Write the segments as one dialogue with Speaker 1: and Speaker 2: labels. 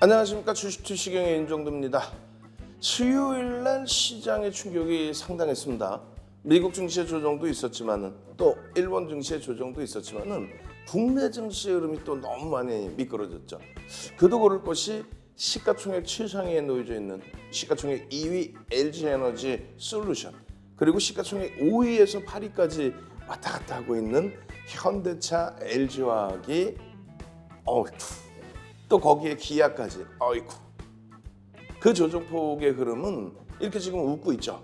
Speaker 1: 안녕하십니까. 주식투시경의 윤정도입니다. 수요일날 시장의 충격이 상당했습니다. 미국 증시의 조정도 있었지만은 또 일본 증시의 조정도 있었지만은 국내 증시의 흐름이 또 너무 많이 미끄러졌죠. 그도 그럴 것이 시가총액 최상위에 놓여져 있는 시가총액 2위 LG에너지 솔루션, 그리고 시가총액 5위에서 8위까지 왔다 갔다 하고 있는 현대차, LG화학이 또 거기에 기아까지, 그 조정폭의 흐름은 이렇게 지금 웃고 있죠.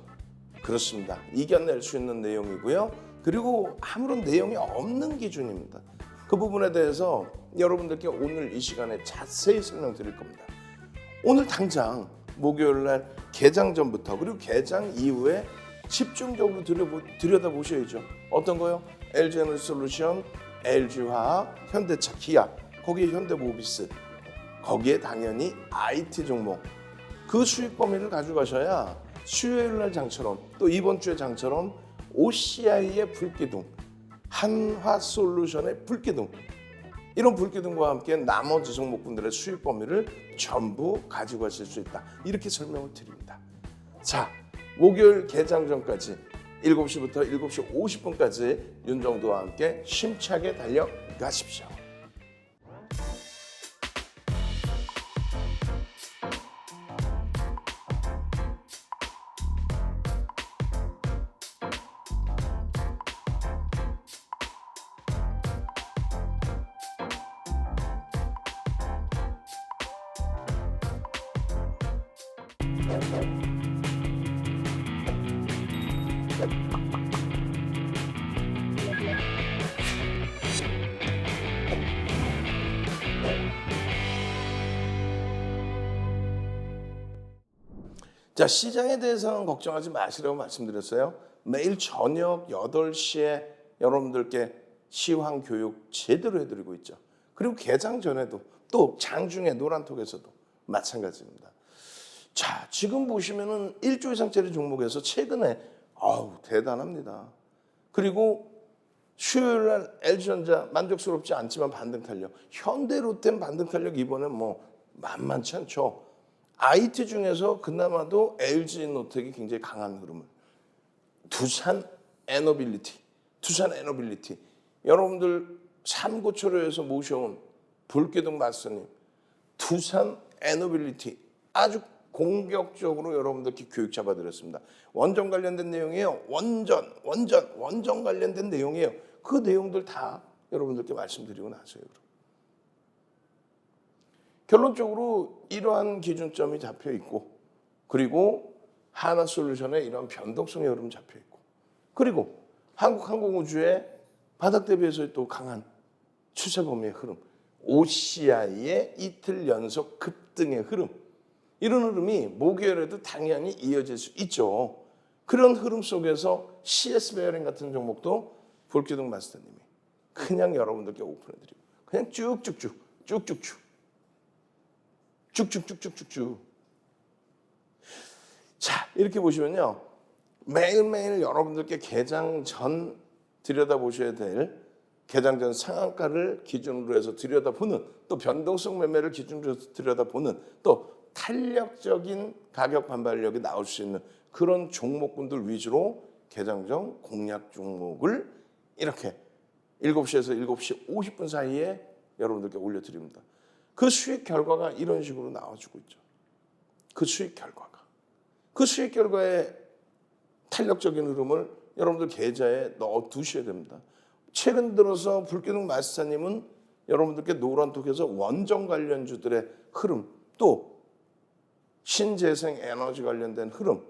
Speaker 1: 그렇습니다. 이겨낼 수 있는 내용이고요. 그리고 아무런 내용이 없는 기준입니다. 그 부분에 대해서 여러분들께 오늘 이 시간에 자세히 설명드릴 겁니다. 오늘 당장 목요일 날 개장 전부터 그리고 개장 이후에 집중적으로 들여다보셔야죠. 어떤 거요? LG에너지솔루션, LG화학, 현대차, 기아, 거기에 현대모비스, 거기에 당연히 IT 종목, 그 수익 범위를 가져가셔야 수요일 날 장처럼 또 이번 주의 장처럼 OCI의 불기둥, 한화솔루션의 불기둥, 이런 불기둥과 함께 나머지 종목분들의 수익 범위를 전부 가지고 가실 수 있다. 이렇게 설명을 드립니다. 자, 목요일 개장 전까지 7시부터 7시 50분까지 윤정도와 함께 힘차게 달려가십시오. 자, 시장에 대해서는 걱정하지 마시라고 말씀드렸어요. 매일 저녁 8시에 여러분들께 시황 교육 제대로 해드리고 있죠. 그리고 개장 전에도 또 장중에 노란톡에서도 마찬가지입니다. 자, 지금 보시면은 1조 이상짜리 종목에서 최근에 대단합니다. 그리고 수요일 날 LG전자 만족스럽지 않지만 반등 탄력, 현대로템 반등 탄력 이번에 만만치 않죠. IT 중에서 그나마도 LG노텍이 굉장히 강한 흐름을, 두산 에너빌리티, 여러분들 삼고초려에서 모셔온 불기둥 마스터님, 두산 에너빌리티 아주 공격적으로 여러분들께 교육 잡아드렸습니다. 원전 관련된 내용이에요. 원전 관련된 내용이에요. 그 내용들 다 여러분들께 말씀드리고 나서요. 결론적으로 이러한 기준점이 잡혀 있고, 그리고 한화솔루션의 이런 변동성의 흐름 잡혀 있고, 그리고 한국항공우주의 바닥 대비해서 또 강한 추세 범위의 흐름, OCI의 이틀 연속 급등의 흐름, 이런 흐름이 목요일에도 당연히 이어질 수 있죠. 그런 흐름 속에서 CS 베어링 같은 종목도 불기둥 마스터님이 그냥 여러분들께 오픈해드리고 그냥 쭉쭉쭉 자, 이렇게 보시면요, 매일매일 여러분들께 개장 전 들여다보셔야 될 개장 전 상한가를 기준으로 해서 들여다보는, 또 변동성 매매를 기준으로 해서 들여다보는, 또 탄력적인 가격 반발력이 나올 수 있는 그런 종목군들 위주로 개장 전 공략 종목을 이렇게 7시에서 7시 50분 사이에 여러분들께 올려드립니다. 그 수익 결과가 이런 식으로 나와주고 있죠. 그 수익 결과의 탄력적인 흐름을 여러분들 계좌에 넣어 두셔야 됩니다. 최근 들어서 불기둥 마스터님은 여러분들께 노란톡에서 원전 관련주들의 흐름, 또 신재생 에너지 관련된 흐름,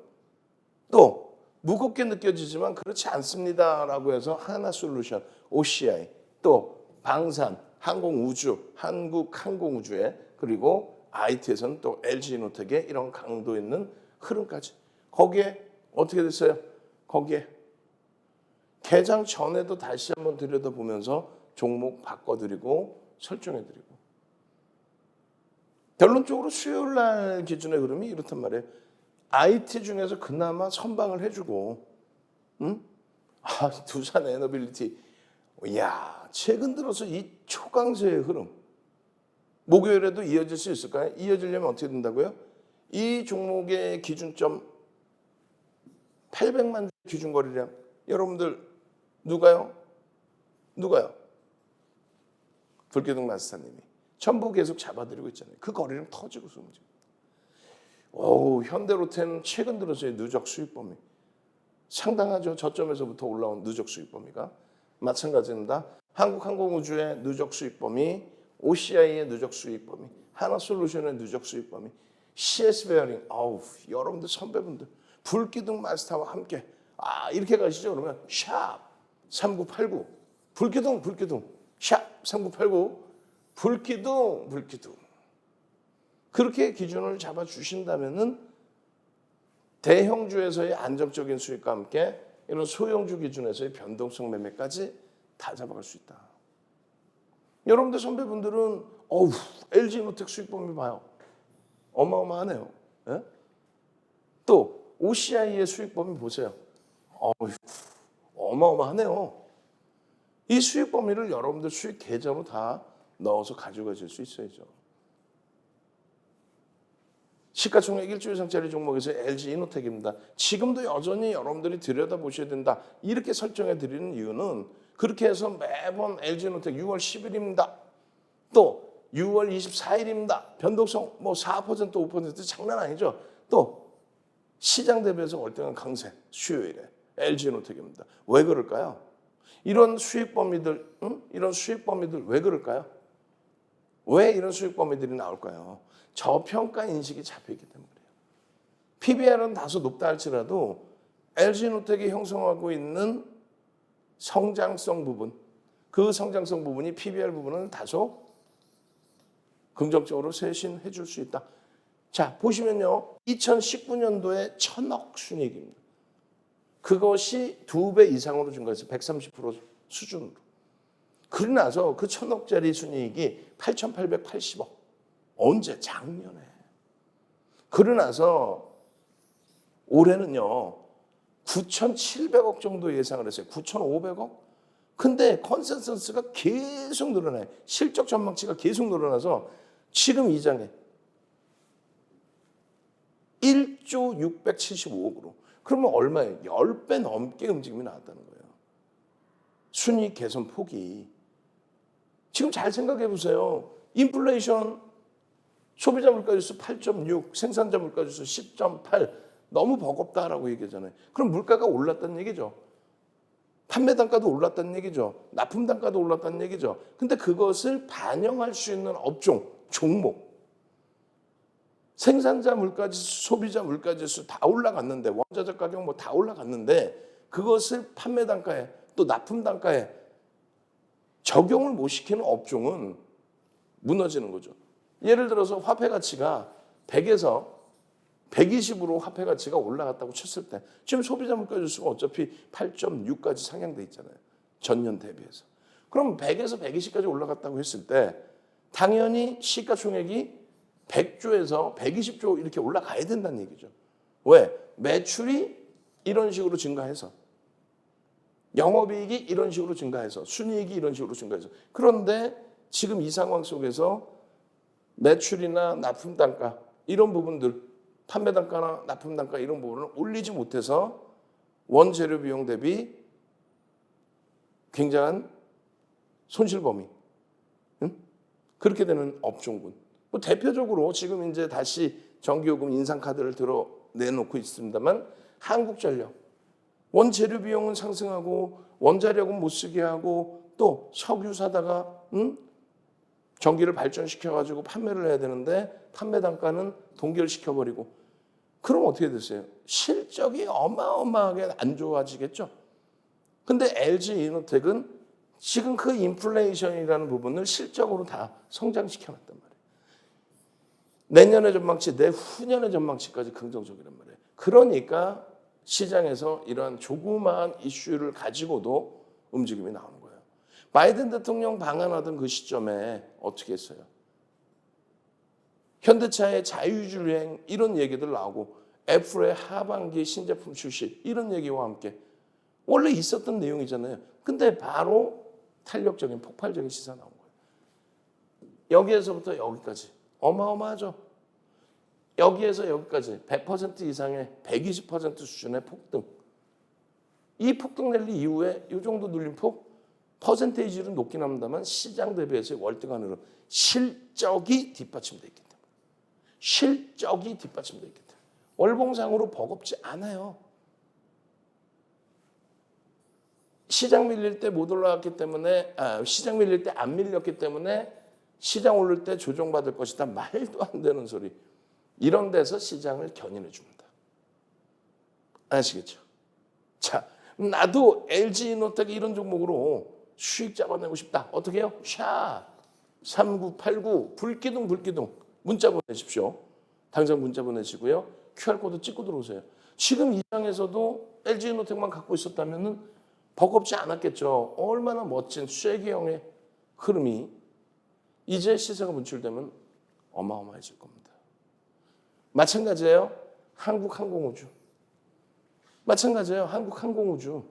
Speaker 1: 또 무겁게 느껴지지만 그렇지 않습니다라고 해서 한화솔루션, OCI, 또 방산, 항공우주, 한국항공우주에, 그리고 IT에서는 또 LG노텍의 이런 강도 있는 흐름까지, 거기에 어떻게 됐어요? 거기에 개장 전에도 다시 한번 들여다보면서 종목 바꿔드리고 설정해드리고, 결론적으로 수요일 날 기준의 흐름이 이렇단 말이에요. IT 중에서 그나마 선방을 해주고, 두산 에너빌리티, 최근 들어서 이 초강세의 흐름, 목요일에도 이어질 수 있을까요? 이어지려면 어떻게 된다고요? 이 종목의 기준점 800만 주 기준거래량. 여러분들 누가요? 불기둥 마스터님이 전부 계속 잡아드리고 있잖아요. 그 거래량 터지고 숨지고. 현대로템은 최근 들어서의 누적 수익 범위 상당하죠. 저점에서부터 올라온 누적 수익 범위가 마찬가지입니다. 한국항공우주의 누적 수익 범위, OCI의 누적 수익 범위, 하나솔루션의 누적 수익 범위, CS베어링. 여러분들 선배분들 불기둥 마스터와 함께 이렇게 가시죠. 그러면 샵 3989 불기둥 샵 3989 불기둥 그렇게 기준을 잡아 주신다면은 대형주에서의 안정적인 수익과 함께 이런 소형주 기준에서의 변동성 매매까지 다 잡아갈 수 있다. 여러분들 선배분들은 LG노텍 수익 범위 봐요. 어마어마하네요. 예? 또 OCI의 수익 범위 보세요. 어마어마하네요. 이 수익 범위를 여러분들 수익 계좌로 다 넣어서 가져가실 수 있어야죠. 시가총액 1조 이상짜리 종목에서 LG 이노텍입니다. 지금도 여전히 여러분들이 들여다보셔야 된다. 이렇게 설정해 드리는 이유는 그렇게 해서 매번 LG 이노텍 6월 10일입니다. 또 6월 24일입니다. 변동성 4% 5% 장난 아니죠. 또 시장 대비해서 월등한 강세 수요일에 LG 이노텍입니다. 왜 그럴까요? 이런 수익 범위들 왜 그럴까요? 왜 이런 수익 범위들이 나올까요? 저평가 인식이 잡혀있기 때문이에요. PBR은 다소 높다 할지라도 LG노텍이 형성하고 있는 성장성 부분, 그 성장성 부분이 PBR 부분은 다소 긍정적으로 쇄신해 줄 수 있다. 자, 보시면요. 2019년도에 1,000억 순이익입니다. 그것이 2배 이상으로 증가해서 130% 수준으로. 그러고 나서 그 1,000억짜리 순이익이 8,880억. 언제? 작년에. 그러고 나서 올해는요. 9,700억 정도 예상을 했어요. 9,500억? 근데 컨센서스가 계속 늘어나요. 실적 전망치가 계속 늘어나서 지금 이 장에 1조 675억으로. 그러면 얼마예요? 10배 넘게 움직임이 나왔다는 거예요. 순이익 개선 폭이. 지금 잘 생각해 보세요. 인플레이션 소비자 물가지수 8.6, 생산자 물가지수 10.8 너무 버겁다라고 얘기하잖아요. 그럼 물가가 올랐다는 얘기죠. 판매 단가도 올랐다는 얘기죠. 납품 단가도 올랐다는 얘기죠. 근데 그것을 반영할 수 있는 업종, 종목, 생산자 물가지수, 소비자 물가지수 다 올라갔는데 원자재 가격 다 올라갔는데 그것을 판매 단가에 또 납품 단가에 적용을 못 시키는 업종은 무너지는 거죠. 예를 들어서 화폐 가치가 100에서 120으로 화폐 가치가 올라갔다고 쳤을 때 지금 소비자 물가 지수가 어차피 8.6까지 상향돼 있잖아요. 전년 대비해서. 그럼 100에서 120까지 올라갔다고 했을 때 당연히 시가총액이 100조에서 120조 이렇게 올라가야 된다는 얘기죠. 왜? 매출이 이런 식으로 증가해서 영업이익이 이런 식으로 증가해서 순이익이 이런 식으로 증가해서 그런데 지금 이 상황 속에서 매출이나 납품 단가 이런 부분들 판매 단가나 납품 단가 이런 부분을 올리지 못해서 원재료 비용 대비 굉장한 손실 범위 그렇게 되는 업종군. 대표적으로 지금 이제 다시 전기요금 인상 카드를 내놓고 있습니다만 한국전력 원재료 비용은 상승하고 원자력은 못 쓰게 하고 또 석유 사다가 전기를 발전시켜가지고 판매를 해야 되는데 판매 단가는 동결시켜버리고 그럼 어떻게 됐어요? 실적이 어마어마하게 안 좋아지겠죠. 근데 LG 이노텍은 지금 그 인플레이션이라는 부분을 실적으로 다 성장시켜놨단 말이에요. 내년의 전망치, 내후년의 전망치까지 긍정적이란 말이에요. 그러니까 시장에서 이러한 조그마한 이슈를 가지고도 움직임이 나오는 거예요. 바이든 대통령 방한하던 그 시점에 어떻게 했어요? 현대차의 자유주행 이런 얘기들 나오고 애플의 하반기 신제품 출시 이런 얘기와 함께 원래 있었던 내용이잖아요. 근데 바로 탄력적인 폭발적인 시사 나온 거예요. 여기에서부터 여기까지 어마어마하죠. 여기에서 여기까지 100% 이상의 120% 수준의 폭등. 이 폭등 랠리 이후에 이 정도 눌림폭 퍼센테이지는 높긴 합니다만 시장 대비해서 월등한 실적이 뒷받침되어 있기 때문에 실적이 뒷받침되어 있기 때문에 월봉상으로 버겁지 않아요. 시장 밀릴 때 못 올라갔기 때문에 시장 밀릴 때 안 밀렸기 때문에 시장 오를 때 조정받을 것이다. 말도 안 되는 소리. 이런 데서 시장을 견인해 줍니다. 아시겠죠? 자, 나도 LG이노텍 이런 종목으로 수익 잡아내고 싶다. 어떻게 해요? 샤 3989 불기둥 문자 보내십시오. 당장 문자 보내시고요. QR코드 찍고 들어오세요. 지금 이 장에서도 LG이노텍만 갖고 있었다면 버겁지 않았겠죠. 얼마나 멋진 쐐기형의 흐름이 이제 시세가 분출되면 어마어마해질 겁니다. 마찬가지예요. 한국항공우주. 마찬가지예요. 한국항공우주.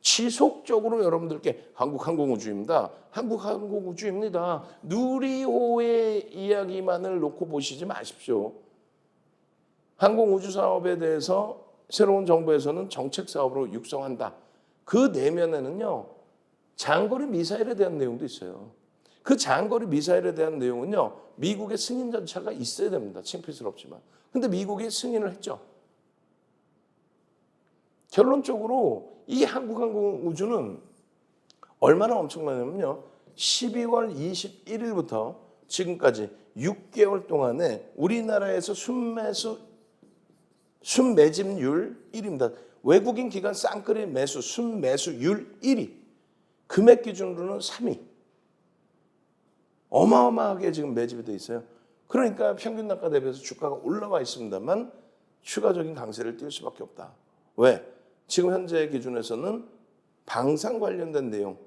Speaker 1: 지속적으로 여러분들께 한국항공우주입니다. 한국항공우주입니다. 누리호의 이야기만을 놓고 보시지 마십시오. 항공우주 사업에 대해서 새로운 정부에서는 정책 사업으로 육성한다. 그 내면에는요. 장거리 미사일에 대한 내용도 있어요. 그 장거리 미사일에 대한 내용은요. 미국의 승인 절차가 있어야 됩니다. 창피스럽지만. 근데 미국이 승인을 했죠. 결론적으로 이 한국항공우주는 얼마나 엄청나냐면요. 12월 21일부터 지금까지 6개월 동안에 우리나라에서 순매집률 1위입니다. 외국인 기관 쌍끌이 매수, 순매수율 1위. 금액 기준으로는 3위. 어마어마하게 지금 매집이 돼 있어요. 그러니까 평균 단가 대비해서 주가가 올라와 있습니다만 추가적인 강세를 띌 수밖에 없다. 왜? 지금 현재 기준에서는 방산 관련된 내용,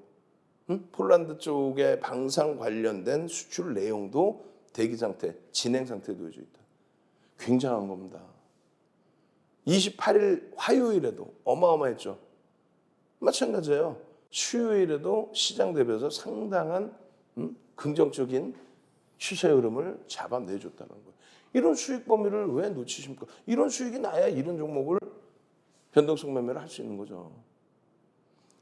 Speaker 1: 폴란드 쪽의 방산 관련된 수출 내용도 대기 상태, 진행 상태에 놓여져 있다. 굉장한 겁니다. 28일 화요일에도 어마어마했죠. 마찬가지예요. 수요일에도 시장 대비해서 상당한 긍정적인 추세 흐름을 잡아내줬다는 거예요. 이런 수익 범위를 왜 놓치십니까? 이런 수익이 나야 이런 종목을 변동성 매매를 할 수 있는 거죠.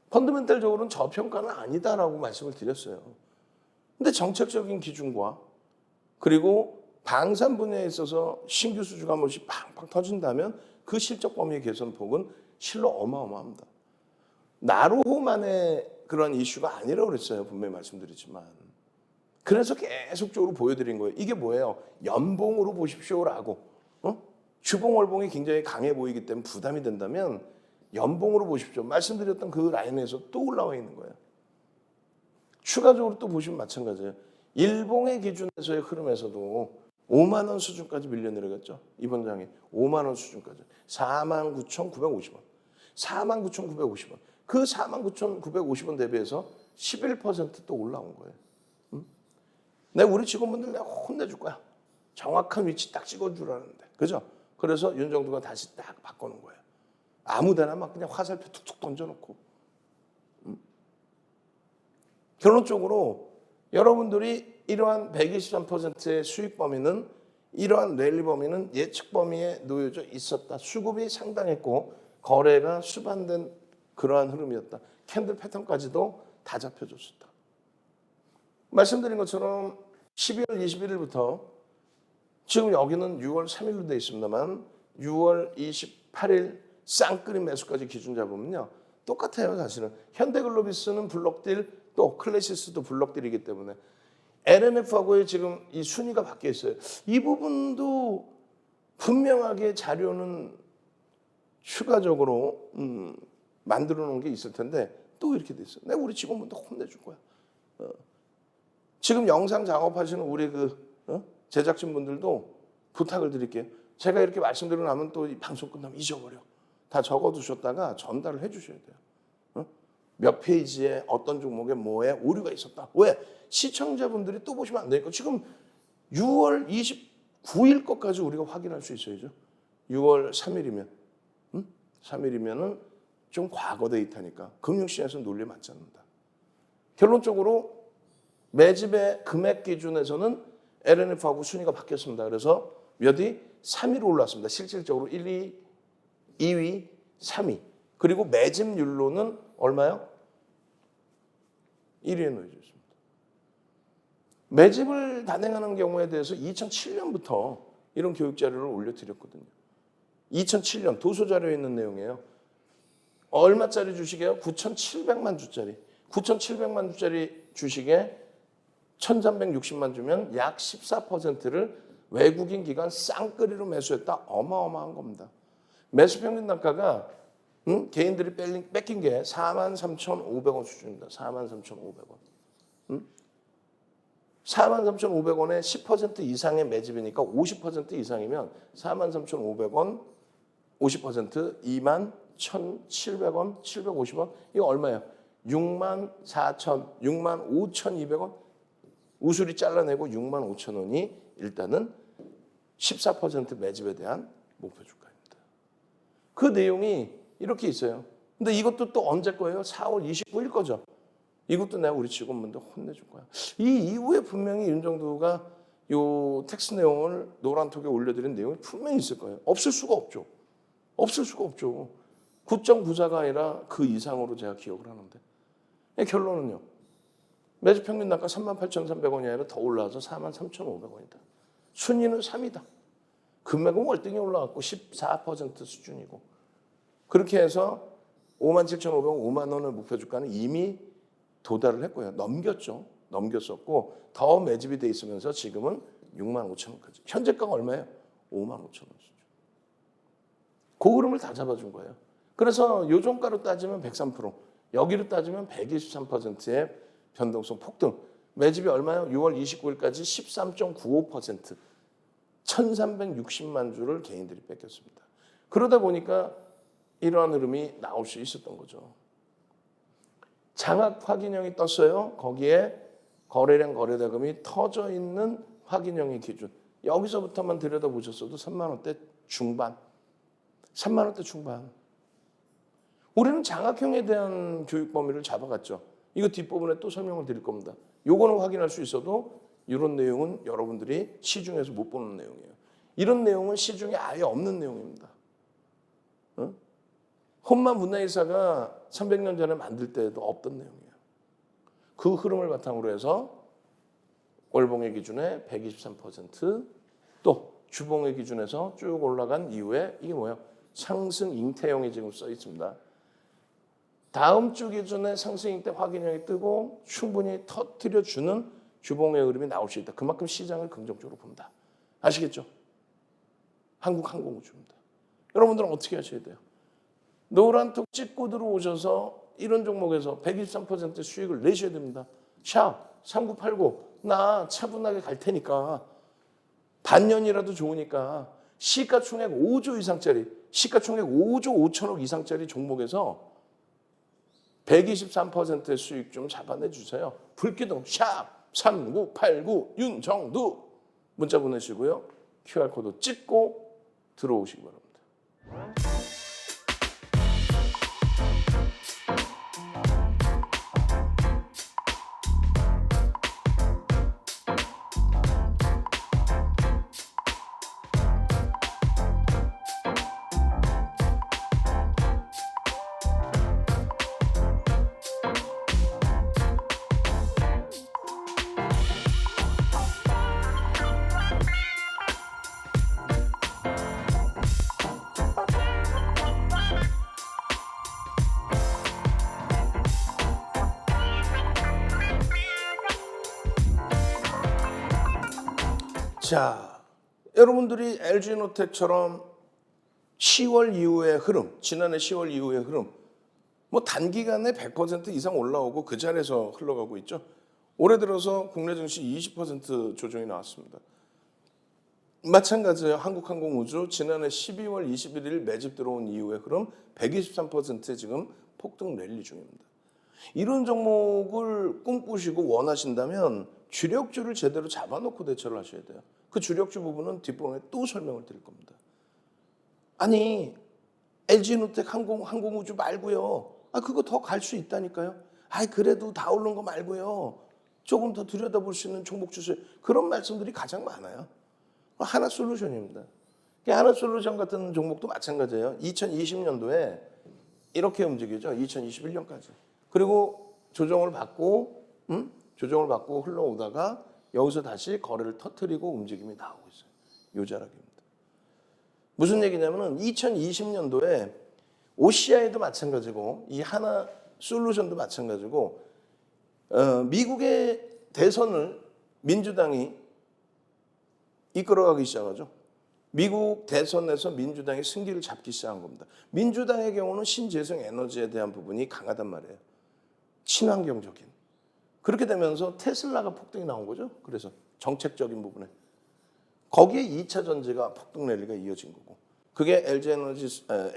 Speaker 1: 펀더멘탈적으로는 저평가는 아니다라고 말씀을 드렸어요. 근데 정책적인 기준과 그리고 방산 분야에 있어서 신규 수주가 한 번씩 팡팡 터진다면 그 실적 범위의 개선폭은 실로 어마어마합니다. 나로호만의 그런 이슈가 아니라고 그랬어요. 분명히 말씀드리지만. 그래서 계속적으로 보여드린 거예요. 이게 뭐예요? 연봉으로 보십시오라고. 주봉월봉이 굉장히 강해 보이기 때문에 부담이 된다면 연봉으로 보십시오. 말씀드렸던 그 라인에서 또 올라와 있는 거예요. 추가적으로 또 보시면 마찬가지예요. 일봉의 기준에서의 흐름에서도 5만 원 수준까지 밀려 내려갔죠. 이번 장에 5만 원 수준까지. 49,950원. 49,950원. 그 49,950원 대비해서 11%또 올라온 거예요. 내가 우리 직원분들 내가 혼내줄 거야. 정확한 위치 딱 찍어주라는데. 그죠? 그래서 윤정두가 다시 딱 바꿔놓은 거예요. 아무 데나 막 그냥 화살표 툭툭 던져놓고. 결론적으로 여러분들이 이러한 123%의 수익 범위는 이러한 랠리 범위는 예측 범위에 놓여져 있었다. 수급이 상당했고 거래가 수반된 그러한 흐름이었다. 캔들 패턴까지도 다 잡혀줬었다. 말씀드린 것처럼 12월 21일부터 지금 여기는 6월 3일로 되어 있습니다만 6월 28일 쌍끌이 매수까지 기준 잡으면요. 똑같아요. 사실은. 현대글로비스는 블록딜 또 클래시스도 블록딜이기 때문에 LNF하고의 지금 이 순위가 바뀌어 있어요. 이 부분도 분명하게 자료는 추가적으로 만들어 놓은 게 있을 텐데 또 이렇게 돼 있어요. 내가 우리 직원분들 혼내줄 거야. 지금 영상 작업하시는 우리 제작진분들도 부탁을 드릴게요. 제가 이렇게 말씀드리고 나면 또 이 방송 끝나면 잊어버려. 다 적어두셨다가 전달을 해주셔야 돼요. 몇 페이지에 어떤 종목에 뭐에 오류가 있었다. 왜? 시청자분들이 또 보시면 안 되니까 지금 6월 29일 것까지 우리가 확인할 수 있어야죠. 6월 3일이면 3일이면은 좀 과거 데이터니까 금융시장에서 논리 맞지 않는다. 결론적으로 매집의 금액 기준에서는 LNF하고 순위가 바뀌었습니다. 그래서 몇위? 3위로 올랐습니다. 실질적으로 1, 2, 2위, 3위. 그리고 매집률로는 얼마요? 1위에 놓여져 있습니다. 매집을 단행하는 경우에 대해서 2007년부터 이런 교육 자료를 올려드렸거든요. 2007년 도서 자료에 있는 내용이에요. 얼마짜리 주식이에요? 9,700만 주짜리. 9,700만 주짜리 주식에 1,360만 주면 약 14%를 외국인 기관 쌍끌이로 매수했다. 어마어마한 겁니다. 매수 평균 단가가 개인들이 뺏긴 게 43,500원 수준입니다. 43,500원. 43,500원에 10% 이상의 매집이니까 50% 이상이면 43,500원, 50% 21,700원, 750원. 이거 얼마예요? 64,000, 65,200원. 우수리 잘라내고 65,000원이 일단은 14% 매집에 대한 목표 주가입니다. 그 내용이 이렇게 있어요. 근데 이것도 또 언제 거예요? 4월 29일 거죠. 이것도 내가 우리 직원분들 혼내줄 거야. 이 이후에 분명히 윤정두가 요 텍스트 내용을 노란톡에 올려드린 내용이 분명히 있을 거예요. 없을 수가 없죠. 없을 수가 없죠. 9.9자가 아니라 그 이상으로 제가 기억을 하는데. 결론은요. 매집 평균 단가 38,300원이 아니라 더 올라와서 43,500원이다. 순위는 3위다. 금액은 월등히 올라갔고 14% 수준이고. 그렇게 해서 57,500원, 5만 원의 목표 주가는 이미 도달을 했고요. 넘겼죠. 넘겼었고 더 매집이 돼 있으면서 지금은 6만 5천 원까지. 현재가가 얼마예요? 5만 5천 원 수준. 그 흐름을 다 잡아준 거예요. 그래서 요종가로 따지면 103%, 여기로 따지면 123%의 변동성 폭등. 매집이 얼마예요? 6월 29일까지 13.95%. 1,360만 주를 개인들이 뺏겼습니다. 그러다 보니까 이러한 흐름이 나올 수 있었던 거죠. 장악 확인형이 떴어요. 거기에 거래량 거래대금이 터져 있는 확인형의 기준. 여기서부터만 들여다보셨어도 3만 원대 중반. 3만 원대 중반. 우리는 장악형에 대한 교육 범위를 잡아갔죠. 이거 뒷부분에 또 설명을 드릴 겁니다. 요거는 확인할 수 있어도 이런 내용은 여러분들이 시중에서 못 보는 내용이에요. 이런 내용은 시중에 아예 없는 내용입니다. 혼만 문화일사가 300년 전에 만들 때도 없던 내용이에요. 그 흐름을 바탕으로 해서 월봉의 기준에 123%, 또 주봉의 기준에서 쭉 올라간 이후에 이게 뭐예요? 상승 잉태형이 지금 써 있습니다. 다음 주 기준에 상승 잉태 확인형이 뜨고 충분히 터뜨려주는 주봉의 흐름이 나올 수 있다. 그만큼 시장을 긍정적으로 본다. 아시겠죠? 한국항공우주입니다. 여러분들은 어떻게 하셔야 돼요? 노란톡 찍고 들어오셔서 이런 종목에서 123% 수익을 내셔야 됩니다. 샵 3989 나 차분하게 갈 테니까 반년이라도 좋으니까 시가총액 5조 이상짜리 시가총액 5조 5천억 이상짜리 종목에서 123%의 수익 좀 잡아내 주세요. 불기둥 샵 3989 윤정두 문자 보내시고요. QR코드 찍고 들어오시기 바랍니다. 자, 여러분들이 LG노텍처럼 10월 이후의 흐름, 지난해 10월 이후의 흐름, 뭐 단기간에 100% 이상 올라오고 그 자리에서 흘러가고 있죠. 올해 들어서 국내 증시 20% 조정이 나왔습니다. 마찬가지예요. 한국항공우주 지난해 12월 21일 매집 들어온 이후의 흐름 123%의 지금 폭등 랠리 중입니다. 이런 종목을 꿈꾸시고 원하신다면 주력주를 제대로 잡아놓고 대처를 하셔야 돼요. 그 주력주 부분은 뒷부분에 또 설명을 드릴 겁니다. 아니 LG노텍 항공우주 말고요. 그거 더 갈 수 있다니까요. 그래도 다 오른 거 말고요. 조금 더 들여다볼 수 있는 종목 주세요. 그런 말씀들이 가장 많아요. 하나솔루션입니다. 하나솔루션 같은 종목도 마찬가지예요. 2020년도에 이렇게 움직이죠. 2021년까지. 그리고 조정을 받고 흘러오다가 여기서 다시 거래를 터뜨리고 움직임이 나오고 있어요. 요자락입니다. 무슨 얘기냐면은 2020년도에 OCI도 마찬가지고 이 하나솔루션도 마찬가지고 미국의 대선을 민주당이 이끌어가기 시작하죠. 미국 대선에서 민주당이 승기를 잡기 시작한 겁니다. 민주당의 경우는 신재생 에너지에 대한 부분이 강하단 말이에요. 친환경적인. 그렇게 되면서 테슬라가 폭등이 나온 거죠. 그래서 정책적인 부분에. 거기에 2차 전지가 폭등 랠리가 이어진 거고. 그게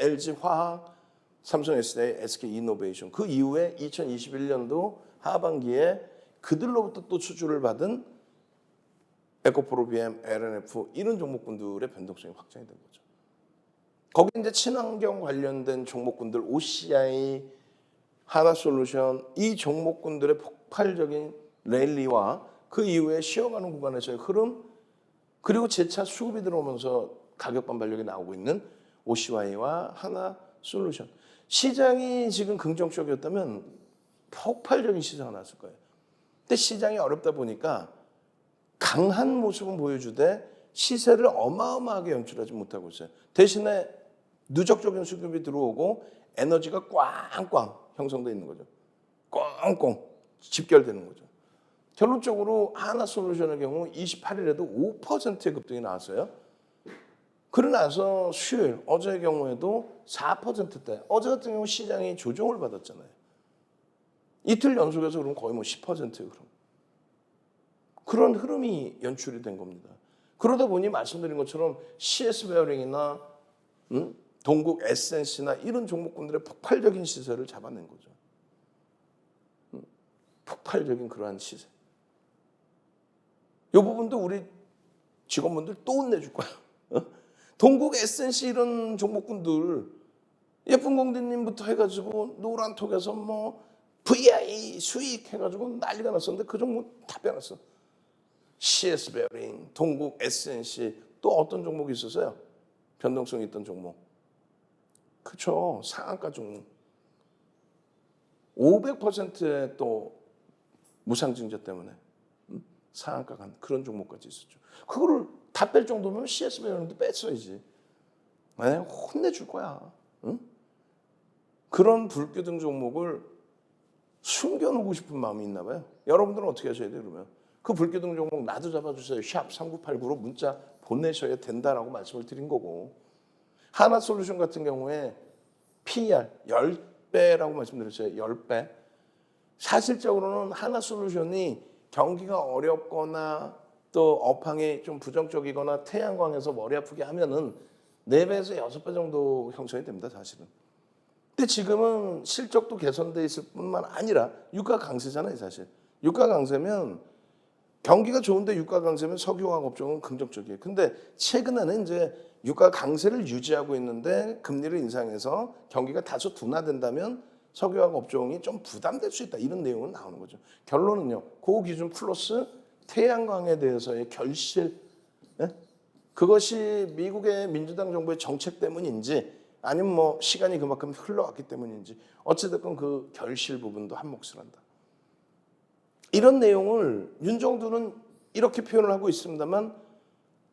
Speaker 1: LG화학, 삼성SDI, SK이노베이션. 그 이후에 2021년도 하반기에 그들로부터 또 수주를 받은 에코프로비엠, LNF 이런 종목군들의 변동성이 확장이 된 거죠. 거기 이제 친환경 관련된 종목군들 OCI, 하나솔루션 이 종목군들의 폭발적인 랠리와 그 이후에 쉬어가는 구간에서의 흐름 그리고 재차 수급이 들어오면서 가격 반발력이 나오고 있는 OCI와 하나솔루션 시장이 지금 긍정적이었다면 폭발적인 시세가 나왔을 거예요. 근데 시장이 어렵다 보니까 강한 모습은 보여주되 시세를 어마어마하게 연출하지 못하고 있어요. 대신에 누적적인 수급이 들어오고 에너지가 꽝꽝 형성되어 있는 거죠. 꽝꽝 집결되는 거죠. 결론적으로 하나솔루션의 경우 28일에도 5%의 급등이 나왔어요. 그러고 나서 수요일, 어제의 경우에도 4%대. 어제 같은 경우 시장이 조정을 받았잖아요. 이틀 연속해서 그럼 거의 10%의 흐름. 그런 흐름이 연출이 된 겁니다. 그러다 보니 말씀드린 것처럼 CS 베어링이나 동국 SNC나 이런 종목군들의 폭발적인 시세를 잡아낸 거죠. 폭발적인 그러한 시세. 이 부분도 우리 직원분들 또 혼내줄 거야. 동국 SNC 이런 종목군들 예쁜 공대님부터 해가지고 노란톡에서 뭐 VI 수익 해가지고 난리가 났었는데 그 종목 다 빼놨어. CS 베어링, 동국 SNC 또 어떤 종목이 있었어요? 변동성이 있던 종목. 그렇죠. 상한가 종목. 500%의 또 무상증자 때문에 상한가 간 그런 종목까지 있었죠. 그거를 다 뺄 정도면 CS 베어링도 뺐어야지. 네? 혼내줄 거야. 응? 그런 불규등 종목을 숨겨놓고 싶은 마음이 있나 봐요. 여러분들은 어떻게 하셔야 돼요, 그러면? 그 불규등 종목 나도 잡아주세요. 샵 3989로 문자 보내셔야 된다라고 말씀을 드린 거고. 하나솔루션 같은 경우에 PER 10배라고 말씀드렸어요. 10배. 사실적으로는 하나솔루션이 경기가 어렵거나 또 업황이 좀 부정적이거나 태양광에서 머리 아프게 하면은 4배에서 6배 정도 형성이 됩니다, 사실은. 근데 지금은 실적도 개선돼 있을 뿐만 아니라 유가 강세잖아요, 사실. 유가 강세면 경기가 좋은데 유가 강세면 석유화학 업종은 긍정적이에요. 근데 최근에는 이제 유가 강세를 유지하고 있는데 금리를 인상해서 경기가 다소 둔화된다면 석유화학 업종이 좀 부담될 수 있다. 이런 내용은 나오는 거죠. 결론은요. 고기준 플러스 태양광에 대해서의 결실. 예? 그것이 미국의 민주당 정부의 정책 때문인지 아니면 뭐 시간이 그만큼 흘러왔기 때문인지 어찌됐건 그 결실 부분도 한 몫을 한다. 이런 내용을 윤정두는 이렇게 표현을 하고 있습니다만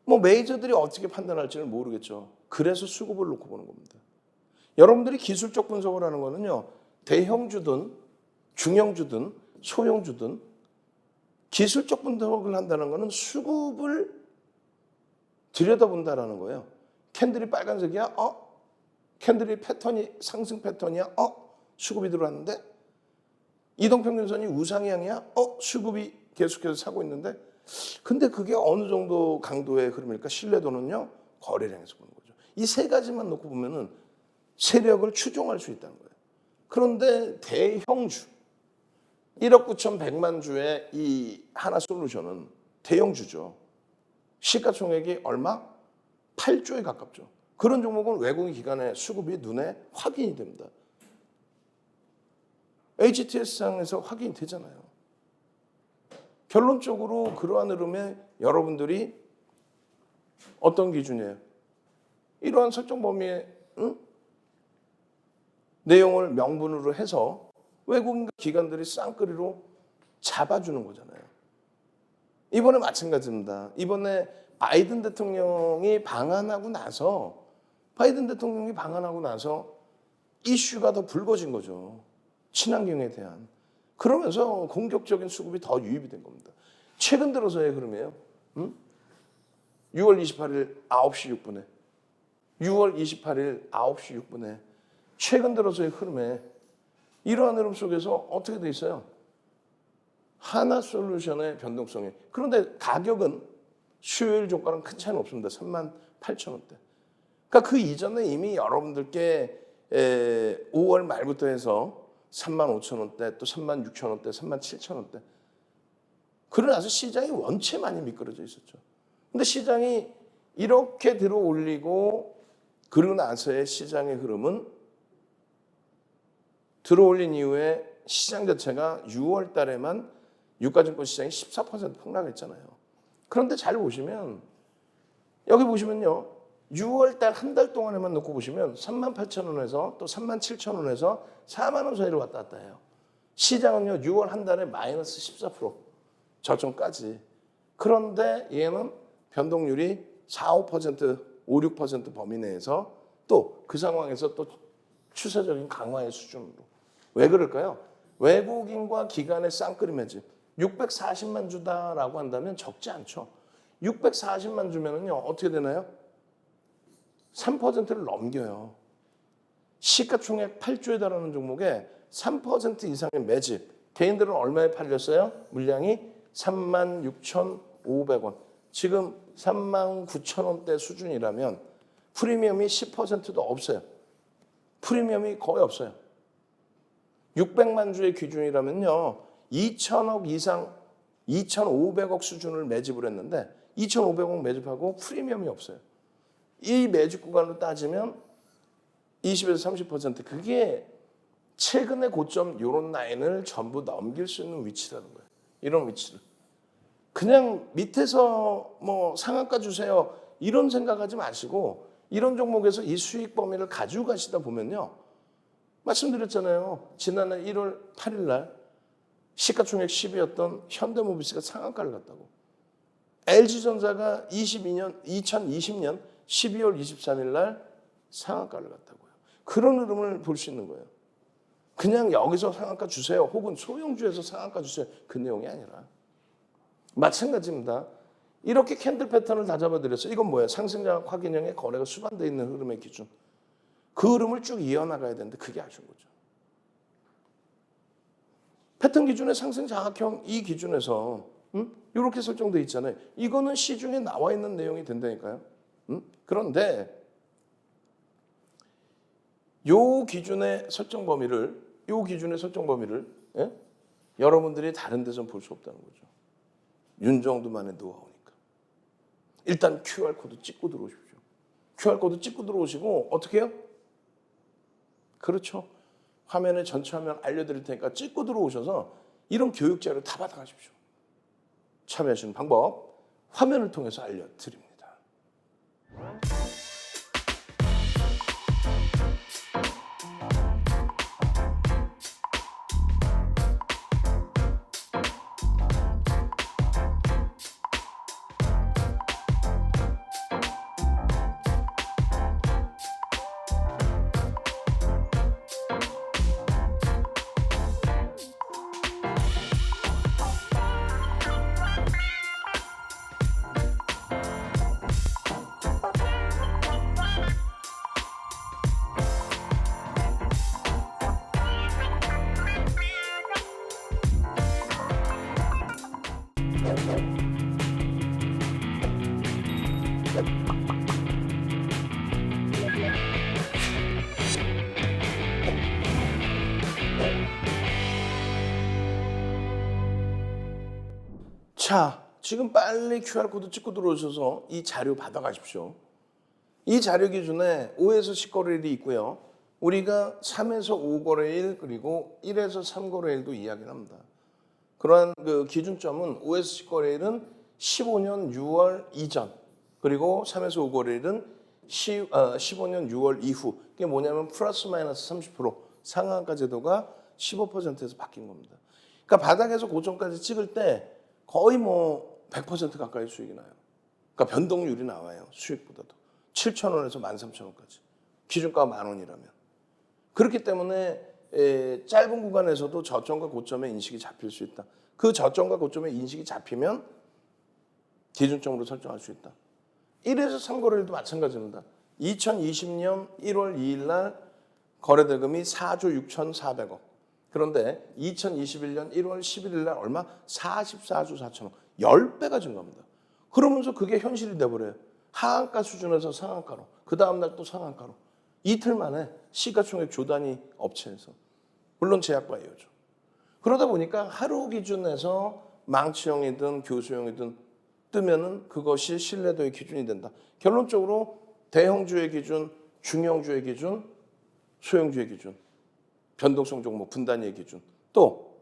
Speaker 1: 뭐 메이저들이 어떻게 판단할지는 모르겠죠. 그래서 수급을 놓고 보는 겁니다. 여러분들이 기술적 분석을 하는 거는요. 대형주든 중형주든 소형주든 기술적 분석을 한다는 거는 수급을 들여다본다라는 거예요. 캔들이 빨간색이야? 캔들이 패턴이 상승 패턴이야? 수급이 들어왔는데? 이동평균선이 우상향이야? 수급이 계속해서 사고 있는데? 근데 그게 어느 정도 강도의 흐름일까? 신뢰도는요, 거래량에서 보는 거죠. 이 세 가지만 놓고 보면은 세력을 추종할 수 있다는 거예요. 그런데 대형주, 1억 9,100만 주의 이 하나솔루션은 대형주죠. 시가총액이 얼마? 8조에 가깝죠. 그런 종목은 외국인 기관의 수급이 눈에 확인이 됩니다. HTS상에서 확인이 되잖아요. 결론적으로 그러한 흐름에 여러분들이 어떤 기준이에요? 이러한 설정 범위의 내용을 명분으로 해서 외국인 기관들이 쌍끌이로 잡아주는 거잖아요. 이번에 마찬가지입니다. 이번에 바이든 대통령이 방한하고 나서 이슈가 더 불거진 거죠. 친환경에 대한. 그러면서 공격적인 수급이 더 유입이 된 겁니다. 최근 들어서의 흐름이에요. 6월 28일 9시 6분에 6월 28일 9시 6분에 최근 들어서의 흐름에 이러한 흐름 속에서 어떻게 돼 있어요? 하나솔루션의 변동성이. 그런데 가격은 수요일 종가랑 큰 차이는 없습니다. 38,000원대. 그러니까 그 이전에 이미 여러분들께 5월 말부터 해서 35,000원대, 또 36,000원대, 37,000원대. 그러고 나서 시장이 원체 많이 미끄러져 있었죠. 근데 시장이 이렇게 들어 올리고 그러고 나서의 시장의 흐름은 들어 올린 이후에 시장 자체가 6월 달에만 유가증권 시장이 14% 폭락했잖아요. 그런데 잘 보시면 여기 보시면요. 6월 달 한 달 동안에만 놓고 보시면 38,000원에서 또 37,000원에서 4만 원 사이로 왔다 갔다 해요. 시장은요. 6월 한 달에 마이너스 14% 저점까지. 그런데 얘는 변동률이 4, 5%, 5, 6% 범위 내에서 또 그 상황에서 또 추세적인 강화의 수준으로. 왜 그럴까요? 외국인과 기관의 쌍끌이 매집. 640만 주다라고 한다면 적지 않죠. 640만 주면은요, 어떻게 되나요? 3%를 넘겨요. 시가총액 8조에 달하는 종목에 3% 이상의 매집. 개인들은 얼마에 팔렸어요? 물량이 36,500원. 지금 39,000원대 수준이라면 프리미엄이 10%도 없어요. 프리미엄이 거의 없어요. 600만 주의 기준이라면요. 2천억 이상 2,500억 수준을 매집을 했는데 2,500억 매집하고 프리미엄이 없어요. 이 매집 구간으로 따지면 20에서 30% 그게 최근의 고점 이런 라인을 전부 넘길 수 있는 위치라는 거예요. 이런 위치를. 그냥 밑에서 뭐 상한가 주세요 이런 생각하지 마시고 이런 종목에서 이 수익 범위를 가지고 가시다 보면요. 말씀드렸잖아요. 지난해 1월 8일 날 시가총액 10위였던 현대모비스가 상한가를 갔다고. LG전자가 2020년 12월 23일 날 상한가를 갔다고요. 그런 흐름을 볼 수 있는 거예요. 그냥 여기서 상한가 주세요. 혹은 소형주에서 상한가 주세요. 그 내용이 아니라. 마찬가지입니다. 이렇게 캔들 패턴을 다 잡아드렸어요. 이건 뭐예요? 상승장 확인형의 거래가 수반되어 있는 흐름의 기준. 그 흐름을 쭉 이어나가야 되는데 그게 아쉬운 거죠. 패턴 기준의 상승 장악형 이 기준에서 이렇게 설정되어 있잖아요. 이거는 시중에 나와 있는 내용이 된다니까요. 그런데 요 기준의 설정 범위를 예? 여러분들이 다른 데서 볼 수 없다는 거죠. 윤정두만의 노하우니까. 일단 QR코드 찍고 들어오십시오. QR코드 찍고 들어오시고 어떻게 해요? 그렇죠. 화면에 전체 화면 알려드릴 테니까 찍고 들어오셔서 이런 교육 자료 다 받아가십시오. 참여하시는 방법 화면을 통해서 알려드립니다. 자, 지금 빨리 QR코드 찍고 들어오셔서 이 자료 받아가십시오. 이 자료 기준에 5에서 10거래일이 있고요. 우리가 3에서 5거래일 그리고 1에서 3거래일도 이야기를 합니다. 그러한 그 기준점은 OSC 거래일은 15년 6월 이전, 그리고 3에서 5 거래일은 15년 6월 이후. 이게 뭐냐면 플러스 마이너스 30% 상한가 제도가 15%에서 바뀐 겁니다. 그러니까 바닥에서 고점까지 찍을 때 거의 뭐 100% 가까이 수익이 나요. 그러니까 변동률이 나와요. 수익보다도. 7,000원에서 13,000원까지. 기준가가 10,000원이라면. 그렇기 때문에 짧은 구간에서도 저점과 고점의 인식이 잡힐 수 있다. 그 저점과 고점의 인식이 잡히면 기준점으로 설정할 수 있다. 1에서 3거래일도 마찬가지입니다. 2020년 1월 2일 날 거래대금이 4조 6,400억. 그런데 2021년 1월 11일 날 얼마? 44조 4천억. 10배가 증가합니다. 그러면서 그게 현실이 돼버려요. 하한가 수준에서 상한가로. 그 다음날 또 상한가로. 이틀 만에 시가총액 조단위 업체에서. 물론 제약바이오죠. 그러다 보니까 하루 기준에서 망치형이든 교수형이든 뜨면은 그것이 신뢰도의 기준이 된다. 결론적으로 대형주의 기준, 중형주의 기준, 소형주의 기준, 변동성 종목 분단위의 기준. 또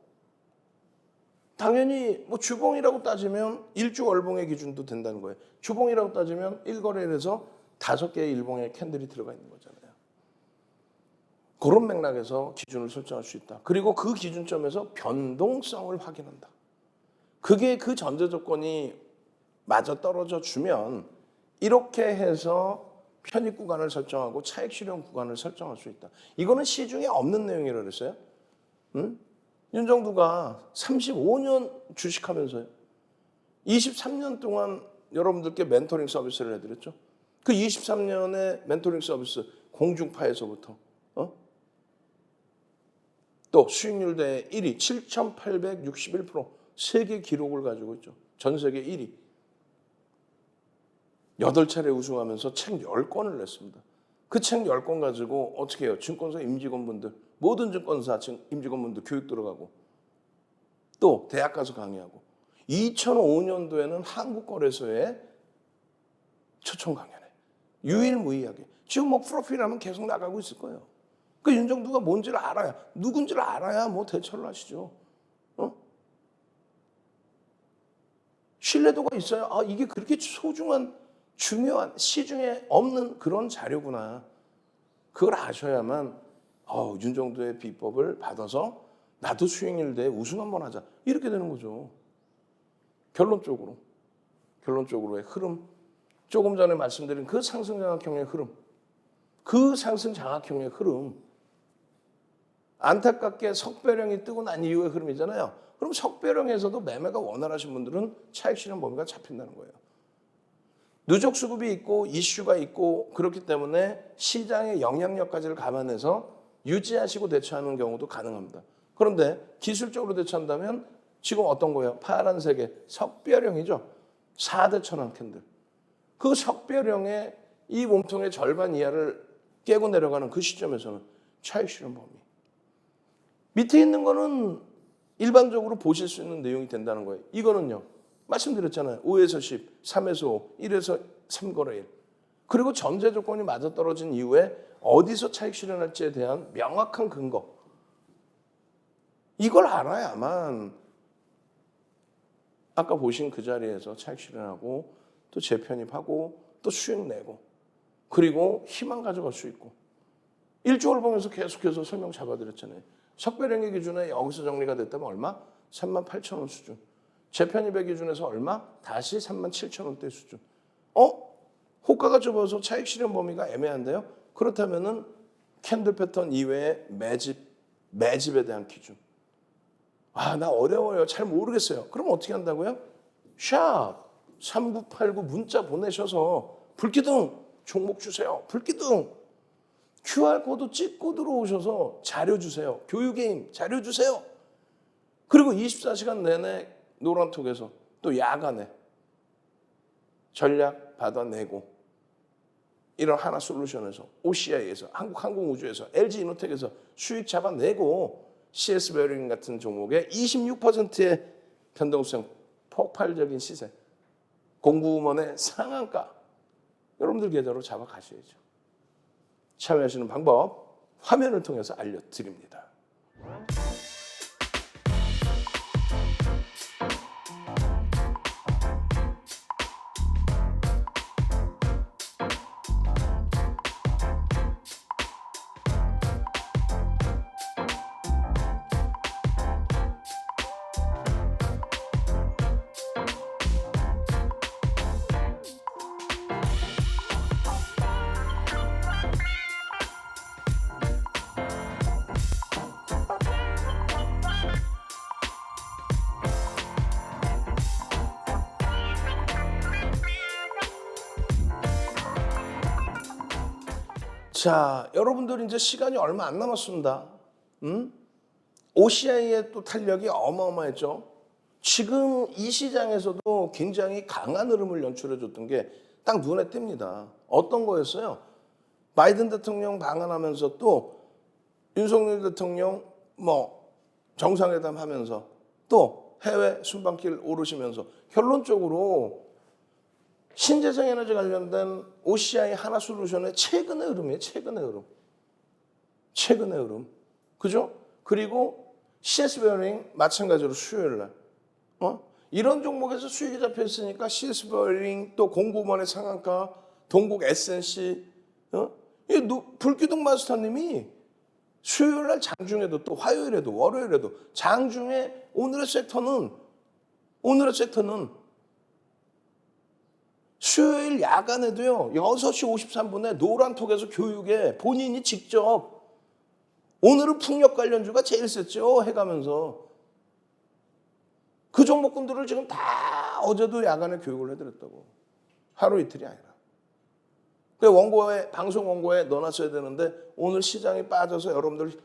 Speaker 1: 당연히 뭐 주봉이라고 따지면 일주 월봉의 기준도 된다는 거예요. 주봉이라고 따지면 1거래일에서 5개의 일봉의 캔들이 들어가 있는 거잖아요. 그런 맥락에서 기준을 설정할 수 있다. 그리고 그 기준점에서 변동성을 확인한다. 그게 그 전제 조건이 맞아 떨어져 주면 이렇게 해서 편입 구간을 설정하고 차익 실현 구간을 설정할 수 있다. 이거는 시중에 없는 내용이라고 그랬어요. 윤정두가 35년 주식하면서요. 23년 동안 여러분들께 멘토링 서비스를 해드렸죠. 그 23년의 멘토링 서비스 공중파에서부터 또 수익률 대 1위 7,861% 세계 기록을 가지고 있죠. 전 세계 1위. 8차례 우승하면서 책 10권을 냈습니다. 그 책 10권 가지고 어떻게 해요? 증권사 임직원분들, 모든 증권사 임직원분들 교육 들어가고 또 대학 가서 강의하고 2005년도에는 한국거래소에 초청 강연회. 유일무이하게. 지금 뭐 프로필하면 계속 나가고 있을 거예요. 그 윤정두가 뭔지를 알아야, 누군지를 알아야 뭐 대처를 하시죠. 신뢰도가 있어야 이게 그렇게 소중한 중요한 시중에 없는 그런 자료구나. 그걸 아셔야만 윤정두의 비법을 받아서 나도 수익률 대회 우승 한번 하자. 이렇게 되는 거죠. 결론적으로의 흐름. 조금 전에 말씀드린 그 상승 장악형의 흐름. 그 상승 장악형의 흐름. 안타깝게 석배령이 뜨고 난 이후의 흐름이잖아요. 그럼 석배령에서도 매매가 원활하신 분들은 차익 실현 범위가 잡힌다는 거예요. 누적 수급이 있고 이슈가 있고 그렇기 때문에 시장의 영향력까지를 감안해서 유지하시고 대처하는 경우도 가능합니다. 그런데 기술적으로 대처한다면 지금 어떤 거예요? 파란색의 석배령이죠. 4대 천왕 캔들. 그 석배령의 이 몸통의 절반 이하를 깨고 내려가는 그 시점에서는 차익 실현 범위. 밑에 있는 거는 일반적으로 보실 수 있는 내용이 된다는 거예요. 이거는요. 말씀드렸잖아요. 5에서 10, 3에서 5, 1에서 3거래일. 그리고 전제 조건이 맞아떨어진 이후에 어디서 차익 실현할지에 대한 명확한 근거. 이걸 알아야만 아까 보신 그 자리에서 차익 실현하고 또 재편입하고 또 수익 내고 그리고 희망 가져갈 수 있고. 일주월 보면서 계속해서 설명 잡아드렸잖아요. 석배령의 기준에 여기서 정리가 됐다면 얼마? 38,000원 수준. 재편입의 기준에서 얼마? 다시 37,000원대 수준. 호가가 좁아서 차익 실현 범위가 애매한데요. 그렇다면은 캔들 패턴 이외의 매집에 대한 기준. 나 어려워요. 잘 모르겠어요. 그럼 어떻게 한다고요? 샵 3989 문자 보내셔서 불기둥 종목 주세요. 불기둥. QR코드 찍고 들어오셔서 자료 주세요. 교육게임 자료 주세요. 그리고 24시간 내내 노란톡에서 또 야간에 전략 받아내고 이런 하나솔루션에서 OCI에서 한국항공우주에서 LG이노텍에서 수익 잡아내고 CS 베어링 같은 종목의 26%의 변동성 폭발적인 시세 공구먼의 상한가 여러분들 계좌로 잡아가셔야죠. 참여하시는 방법 화면을 통해서 알려드립니다. 자, 여러분들 이제 시간이 얼마 안 남았습니다. OCI의 또 탄력이 어마어마했죠. 지금 이 시장에서도 굉장히 강한 흐름을 연출해 줬던 게 딱 눈에 띕니다. 어떤 거였어요? 바이든 대통령 방한하면서 또 윤석열 대통령 정상회담 하면서 또 해외 순방길 오르시면서 결론적으로 신재생 에너지 관련된 OCI 하나솔루션의 최근의 흐름이에요. 최근의 흐름. 그죠? 그리고 CS 베어링 마찬가지로 수요일 날. 이런 종목에서 수익이 잡혀 있으니까 CS 베어링 또 공구먼의 상한가, 동국 SNC, 불기둥 마스터님이 수요일 날 장중에도 또 화요일에도 월요일에도 장중에 오늘의 섹터는 수요일 야간에도요 6시 53분에 노란톡에서 교육에 본인이 직접 오늘은 풍력 관련주가 제일 셌죠 해가면서 그 종목군들을 지금 다 어제도 야간에 교육을 해드렸다고. 하루 이틀이 아니라. 방송 원고에 넣어놨어야 되는데 오늘 시장이 빠져서 여러분들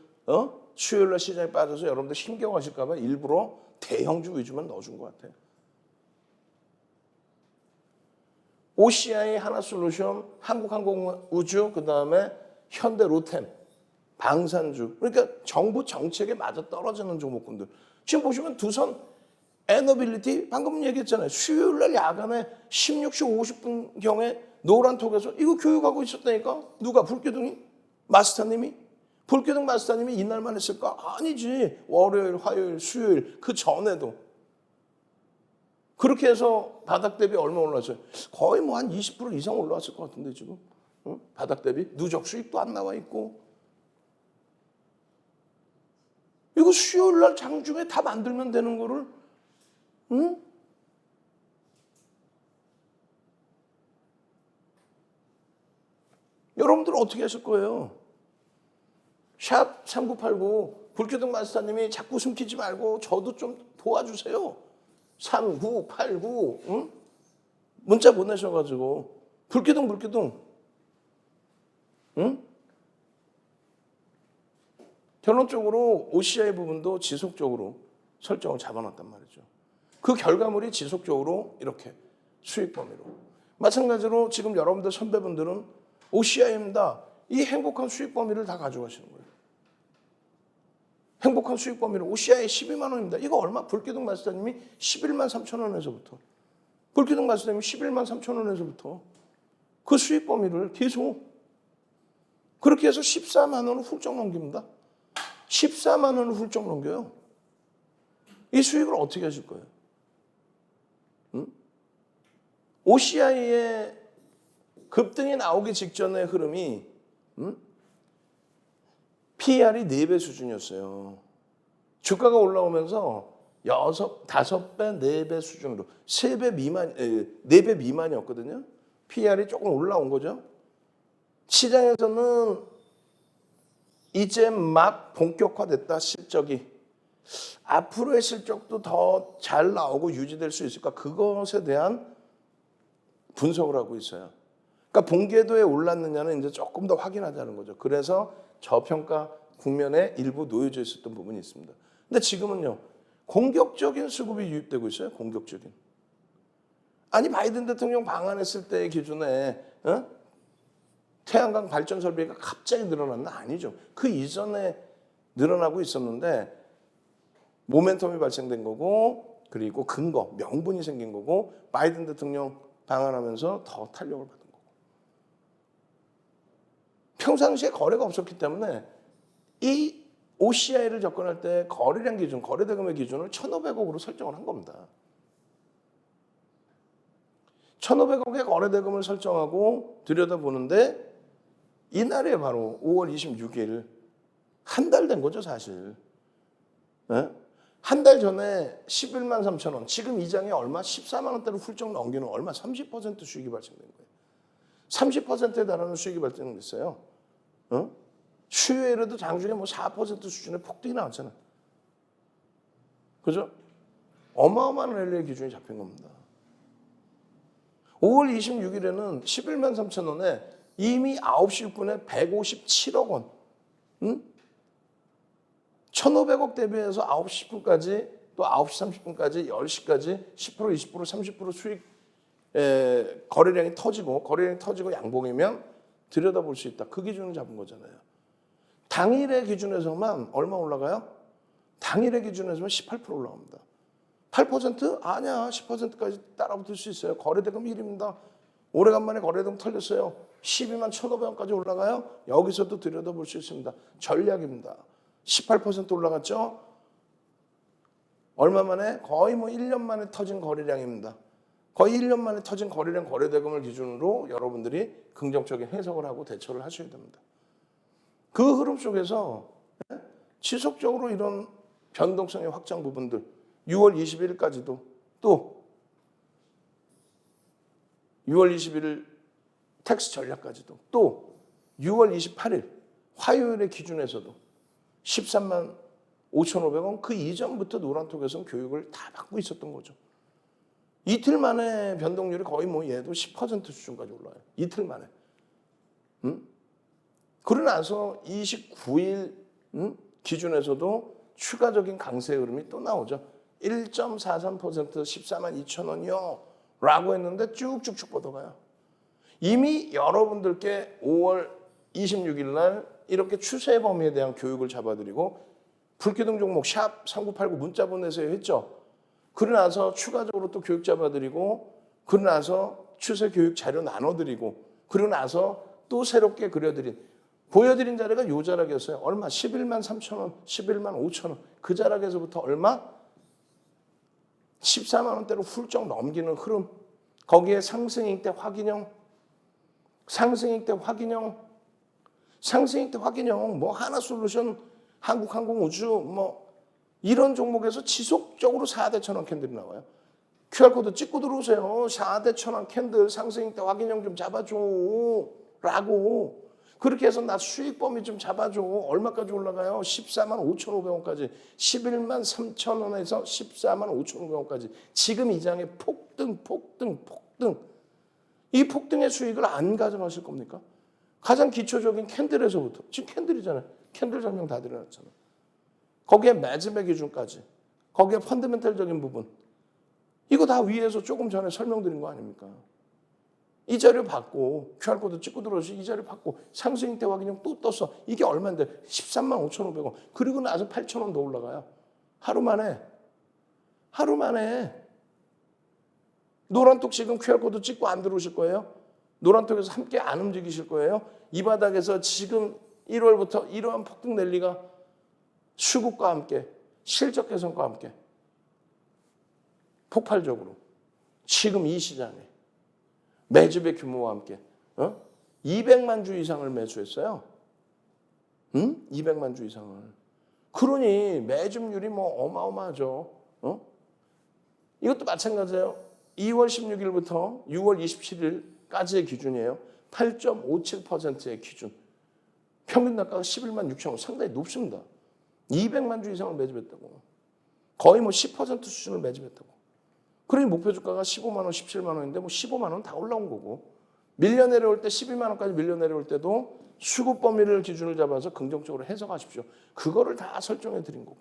Speaker 1: 수요일날 시장이 빠져서 여러분들 힘겨워하실까 봐 일부러 대형주 위주만 넣어준 것 같아요. OCI 하나솔루션, 한국항공우주, 그다음에 현대로템, 방산주. 그러니까 정부 정책에 맞아 떨어지는 종목군들. 지금 보시면 두선 에너빌리티 방금 얘기했잖아요. 수요일날 야간에 16시 50분경에 노란톡에서 이거 교육하고 있었다니까. 누가? 불기둥이? 마스터님이? 불기둥 마스터님이 이날만 했을까? 아니지. 월요일, 화요일, 수요일 그 전에도. 그렇게 해서 바닥 대비 얼마 올랐어요? 거의 한 20% 이상 올라왔을 것 같은데 지금. 바닥 대비 누적 수익도 안 나와 있고. 이거 수요일날 장중에 다 만들면 되는 거를 여러분들은 어떻게 하실 거예요? 샵 3989 불기둥 마스터님이 자꾸 숨기지 말고 저도 좀 도와주세요. 3989 문자 보내셔가지고 불기둥 결론적으로 OCI 부분도 지속적으로 설정을 잡아놨단 말이죠. 그 결과물이 지속적으로 이렇게 수익 범위로. 마찬가지로 지금 여러분들 선배분들은 OCI입니다. 이 행복한 수익 범위를 다 가져가시는 거예요. 행복한 수익 범위를 OCI 12만 원입니다. 이거 얼마? 불기둥 마스터님이 11만 3천 원에서부터. 불기둥 마스터님이 11만 3천 원에서부터 그 수익 범위를 계속 그렇게 해서 14만 원을 훌쩍 넘깁니다. 14만 원을 훌쩍 넘겨요. 이 수익을 어떻게 하실 거예요? OCI의 급등이 나오기 직전의 흐름이 PER이 4배 수준이었어요. 주가가 올라오면서 5배, 4배 수준으로 4배 미만이었거든요. PER이 조금 올라온 거죠. 시장에서는 이제 막 본격화됐다 실적이. 앞으로의 실적도 더 잘 나오고 유지될 수 있을까? 그것에 대한 분석을 하고 있어요. 그러니까 본궤도에 올랐느냐는 이제 조금 더 확인하자는 거죠. 그래서 저평가 국면에 일부 놓여져 있었던 부분이 있습니다. 근데 지금은요. 공격적인 수급이 유입되고 있어요. 공격적인. 아니 바이든 대통령 방한했을 때의 기준에 태양광 발전 설비가 갑자기 늘어났나? 아니죠. 그 이전에 늘어나고 있었는데 모멘텀이 발생된 거고 그리고 근거, 명분이 생긴 거고 바이든 대통령 방한하면서 더 탄력을 받은 거고. 평상시에 거래가 없었기 때문에 이 OCI를 접근할 때 거래량 기준, 거래대금의 기준을 1,500억으로 설정을 한 겁니다. 1,500억의 거래대금을 설정하고 들여다보는데 이날에 바로 5월 26일 한 달 된 거죠 사실. 네? 한 달 전에 11만 3천 원, 지금 이 장에 얼마? 14만 원대로 훌쩍 넘기는 얼마? 30% 수익이 발생된 거예요. 30%에 달하는 수익이 발생됐어요. 수요일에도 장중에 4% 수준의 폭등이 나왔잖아요. 그죠? 어마어마한 랠리의 기준이 잡힌 겁니다. 5월 26일에는 11만 3천 원에 이미 9시 육군에 157억 원. 응? 1,500억 대비해서 9시 10분까지 또 9시 30분까지 10시까지 10%, 20%, 30% 수익 거래량이 터지고 양봉이면 들여다볼 수 있다. 그 기준을 잡은 거잖아요. 당일의 기준에서만 얼마 올라가요? 당일의 기준에서만 18% 올라갑니다. 8%? 아니야. 10%까지 따라붙을 수 있어요. 거래대금 1입니다. 오래간만에 거래대금 털렸어요. 12만 1,500원까지 올라가요. 여기서도 들여다볼 수 있습니다. 전략입니다. 18% 올라갔죠? 얼마 만에? 거의 1년 만에 터진 거래량입니다. 거의 1년 만에 터진 거래량 거래대금을 기준으로 여러분들이 긍정적인 해석을 하고 대처를 하셔야 됩니다. 그 흐름 속에서 지속적으로 이런 변동성의 확장 부분들 6월 21일까지도 또 6월 21일 텍스 전략까지도 또 6월 28일 화요일의 기준에서도 13만 5,500원 그 이전부터 노란톡에서는 교육을 다 받고 있었던 거죠. 이틀 만에 변동률이 거의 얘도 10% 수준까지 올라요. 이틀 만에. 그러고 나서 29일 기준에서도 추가적인 강세 흐름이 또 나오죠. 1.43% 14만 2천 원이요 라고 했는데 쭉쭉쭉 뻗어가요. 이미 여러분들께 5월 26일 날 이렇게 추세 범위에 대한 교육을 잡아드리고 불기둥 종목 샵 3989 문자 보내세요 했죠. 그러고 나서 추가적으로 또 교육 잡아드리고 그러고 나서 추세 교육 자료 나눠드리고 그러고 나서 또 새롭게 보여드린 자리가 요 자락이었어요. 얼마? 11만 3천 원, 11만 5천 원. 그 자락에서부터 얼마? 14만 원대로 훌쩍 넘기는 흐름. 거기에 상승익 대 확인형, 하나솔루션, 한국항공우주 이런 종목에서 지속적으로 4대 1,000원 캔들이 나와요. QR코드 찍고 들어오세요. 4대 1,000원 캔들 상승익 대 확인형 좀 잡아줘 라고. 그렇게 해서 나 수익 범위 좀 잡아줘. 얼마까지 올라가요? 14만 5,500원까지. 11만 3천 원에서 14만 5,500원까지. 지금 이 장에 폭등. 이 폭등의 수익을 안 가져가실 겁니까? 가장 기초적인 캔들에서부터. 지금 캔들이잖아요. 캔들 설명 다 드려놨잖아요. 거기에 매집의 기준까지. 거기에 펀더멘탈적인 부분. 이거 다 위에서 조금 전에 설명드린 거 아닙니까? 이 자료 받고 QR코드 찍고 들어오시 이 자료 받고 상승 때 확인형 또 떴어. 이게 얼마인데? 13만 5,500원. 그리고 나서 8,000원 더 올라가요. 하루 만에. 노란톡 지금 QR코드 찍고 안 들어오실 거예요? 노란톡에서 함께 안 움직이실 거예요? 이 바닥에서 지금 1월부터 이러한 폭등 랠리가 수급과 함께 실적 개선과 함께 폭발적으로 지금 이 시장에 매집의 규모와 함께 200만 주 이상을 매수했어요. 200만 주 이상을. 그러니 매집률이 어마어마하죠. 이것도 마찬가지예요. 2월 16일부터 6월 27일까지의 기준이에요. 8.57%의 기준. 평균 단가가 11만 6천 원. 상당히 높습니다. 200만 주 이상을 매집했다고. 거의 10% 수준을 매집했다고. 그러니 목표 주가가 15만 원, 17만 원인데 15만 원 다 올라온 거고. 밀려 내려올 때 12만 원까지 밀려 내려올 때도 수급 범위를 기준을 잡아서 긍정적으로 해석하십시오. 그거를 다 설정해 드린 거고.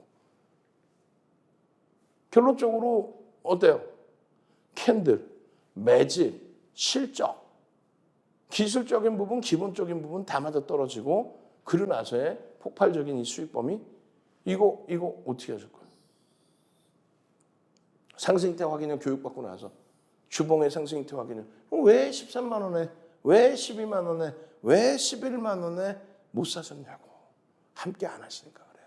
Speaker 1: 결론적으로 어때요? 캔들, 매집, 실적, 기술적인 부분, 기본적인 부분 다 맞아 떨어지고 그러고 나서의 폭발적인 이 수익 범위 이거 어떻게 하실 거예요? 상승익대 확인형 교육받고 나서 주봉의 상승익대 확인형 왜 13만 원에 왜 12만 원에 왜 11만 원에 못 사셨냐고. 함께 안 하시니까 그래요.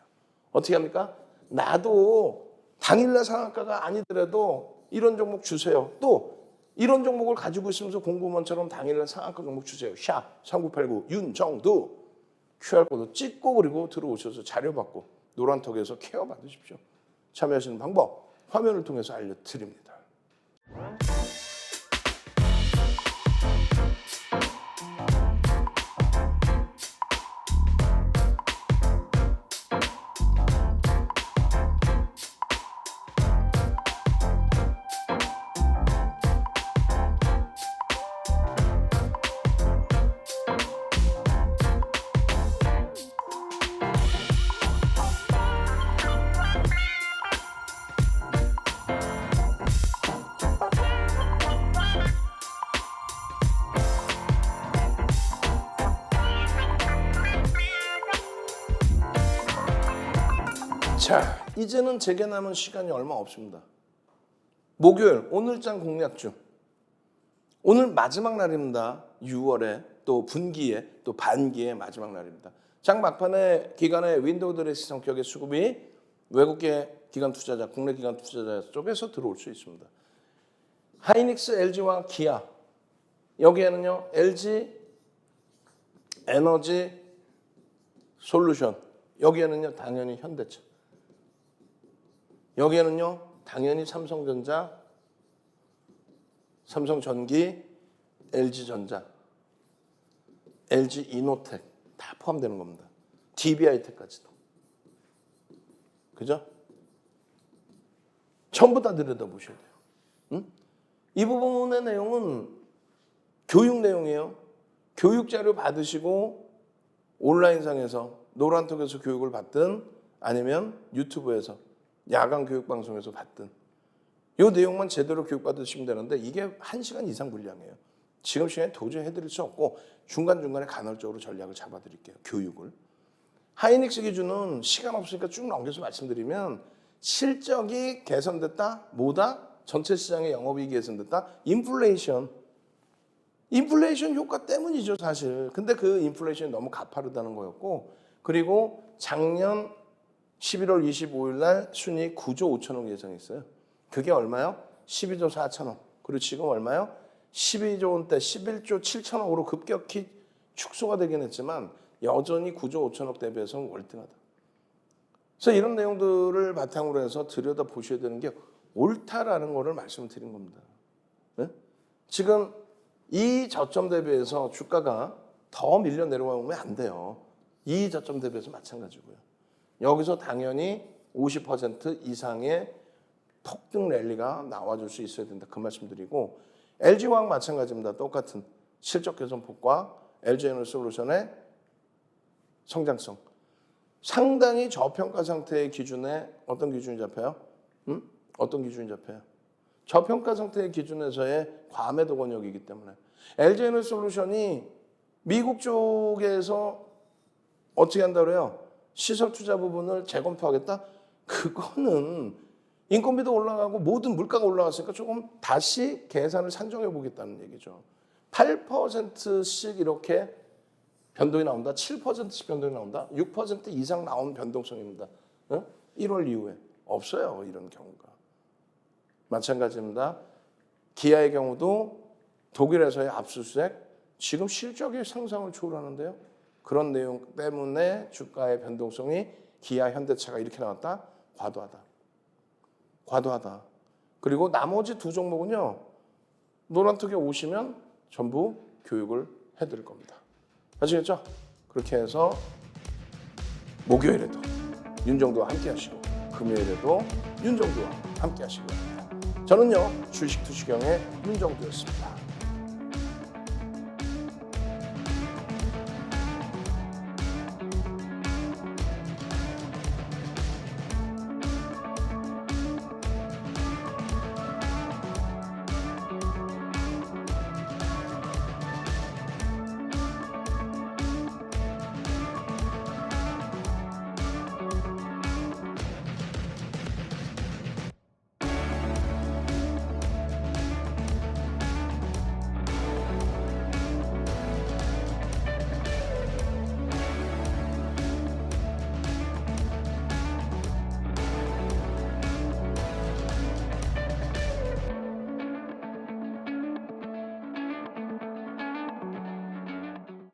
Speaker 1: 어떻게 합니까? 나도 당일날 상한가가 아니더라도 이런 종목 주세요. 또 이런 종목을 가지고 있으면서 공부원처럼 당일날 상한가 종목 주세요. 샵 3989 윤정두 QR코드 찍고 그리고 들어오셔서 자료 받고 노란톡에서 케어 받으십시오. 참여하시는 방법 화면을 통해서 알려드립니다. 자, 이제는 제게 남은 시간이 얼마 없습니다. 목요일 오늘장 공략주. 오늘 마지막 날입니다. 6월에 또 분기에 또 반기의 마지막 날입니다. 장 막판에 기관의 윈도우 드레스 성격의 수급이 외국계 기관 투자자, 국내 기관 투자자 쪽에서 들어올 수 있습니다. 하이닉스, LG와 기아. 여기에는요. LG 에너지 솔루션. 여기에는요. 당연히 현대차. 여기에는요. 당연히 삼성전자, 삼성전기, LG전자, LG이노텍 다 포함되는 겁니다. DB하이텍까지도. 그죠? 전부 다 들여다보셔야 돼요. 응? 이 부분의 내용은 교육 내용이에요. 교육 자료 받으시고 온라인상에서 노란톡에서 교육을 받든 아니면 유튜브에서 야간 교육 방송에서 받든 이 내용만 제대로 교육받으시면 되는데 이게 1시간 이상 분량이에요. 지금 시간에 도저히 해드릴 수 없고 중간중간에 간헐적으로 전략을 잡아드릴게요. 교육을. 하이닉스 기준은 시간 없으니까 쭉 넘겨서 말씀드리면 실적이 개선됐다? 뭐다? 전체 시장의 영업이익이 개선됐다? 인플레이션 효과 때문이죠 사실. 근데 그 인플레이션이 너무 가파르다는 거였고 그리고 작년 11월 25일 날 순이익 9조 5천억 예상했어요. 그게 얼마요? 12조 4천억. 그리고 지금 얼마요? 12조 원대 11조 7천억으로 급격히 축소가 되긴 했지만 여전히 9조 5천억 대비해서는 월등하다. 그래서 이런 내용들을 바탕으로 해서 들여다 보셔야 되는 게 옳다라는 거를 말씀드린 겁니다. 네? 지금 이 저점 대비해서 주가가 더 밀려 내려오면 안 돼요. 이 저점 대비해서 마찬가지고요. 여기서 당연히 50% 이상의 폭등 랠리가 나와줄 수 있어야 된다. 그 말씀드리고 LG화학 마찬가지입니다. 똑같은 실적 개선폭과 LG에너지솔루션의 성장성. 상당히 저평가 상태의 기준에 어떤 기준이 잡혀요? 어떤 기준이 잡혀요? 저평가 상태의 기준에서의 과매도 권역이기 때문에 LG에너지솔루션이 미국 쪽에서 어떻게 한다고 그래요? 시설 투자 부분을 재검토하겠다? 그거는 인건비도 올라가고 모든 물가가 올라갔으니까 조금 다시 계산을 산정해 보겠다는 얘기죠. 8%씩 이렇게 변동이 나온다. 7%씩 변동이 나온다. 6% 이상 나온 변동성입니다. 1월 이후에 없어요. 이런 경우가. 마찬가지입니다. 기아의 경우도 독일에서의 압수수색 지금 실적이 상상을 초월하는데요. 그런 내용 때문에 주가의 변동성이 기아, 현대차가 이렇게 나왔다? 과도하다. 그리고 나머지 두 종목은요. 노란톡에 오시면 전부 교육을 해드릴 겁니다. 아시겠죠? 그렇게 해서 목요일에도 윤정도와 함께 하시고 금요일에도 윤정도와 함께 하시기 바랍니다. 저는요. 주식 투시경의 윤정도였습니다.